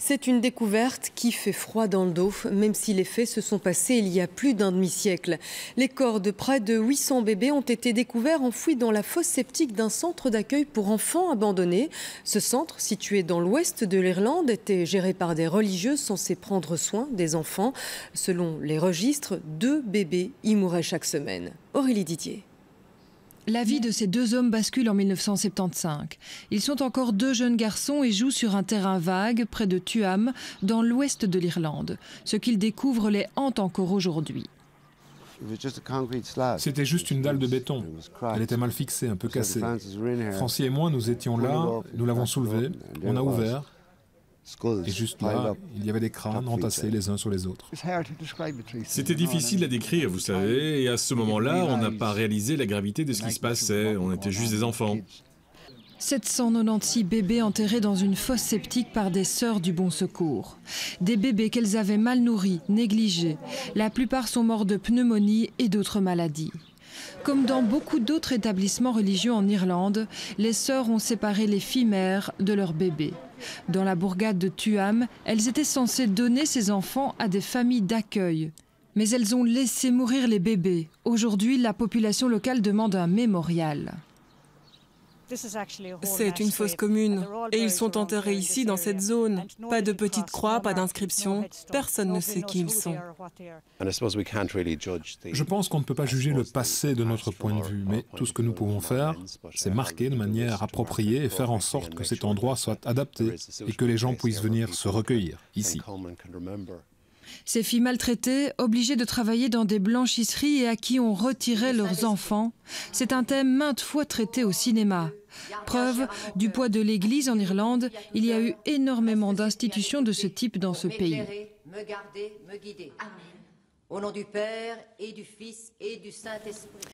C'est une découverte qui fait froid dans le dos, même si les faits se sont passés il y a plus d'un demi-siècle. Les corps de près de 800 bébés ont été découverts enfouis dans la fosse septique d'un centre d'accueil pour enfants abandonné. Ce centre, situé dans l'ouest de l'Irlande, était géré par des religieuses censées prendre soin des enfants. Selon les registres, 2 bébés y mouraient chaque semaine. Aurélie Didier. La vie de ces 2 hommes bascule en 1975. Ils sont encore 2 jeunes garçons et jouent sur un terrain vague près de Tuam, dans l'ouest de l'Irlande. Ce qu'ils découvrent les hante encore aujourd'hui. C'était juste une dalle de béton. Elle était mal fixée, un peu cassée. Francie et moi, nous étions là, nous l'avons soulevée, on a ouvert. Et juste là, il y avait des crânes entassés les uns sur les autres. C'était difficile à décrire, vous savez, et à ce moment-là, on n'a pas réalisé la gravité de ce qui se passait, on était juste des enfants. 796 bébés enterrés dans une fosse septique par des sœurs du Bon Secours. Des bébés qu'elles avaient mal nourris, négligés. La plupart sont morts de pneumonie et d'autres maladies. Comme dans beaucoup d'autres établissements religieux en Irlande, les sœurs ont séparé les filles mères de leurs bébés. Dans la bourgade de Tuam, elles étaient censées donner ces enfants à des familles d'accueil. Mais elles ont laissé mourir les bébés. Aujourd'hui, la population locale demande un mémorial. C'est une fosse commune et ils sont enterrés ici dans cette zone. Pas de petite croix, pas d'inscription. Personne ne sait qui ils sont. Je pense qu'on ne peut pas juger le passé de notre point de vue, mais tout ce que nous pouvons faire, c'est marquer de manière appropriée et faire en sorte que cet endroit soit adapté et que les gens puissent venir se recueillir ici. Ces filles maltraitées, obligées de travailler dans des blanchisseries et à qui on retirait leurs enfants, c'est un thème maintes fois traité au cinéma. Preuve du poids de l'Église en Irlande, il y a eu énormément d'institutions de ce type dans ce pays. Me garder, me guider. Amen. Au nom du Père et du Fils et du Saint-Esprit.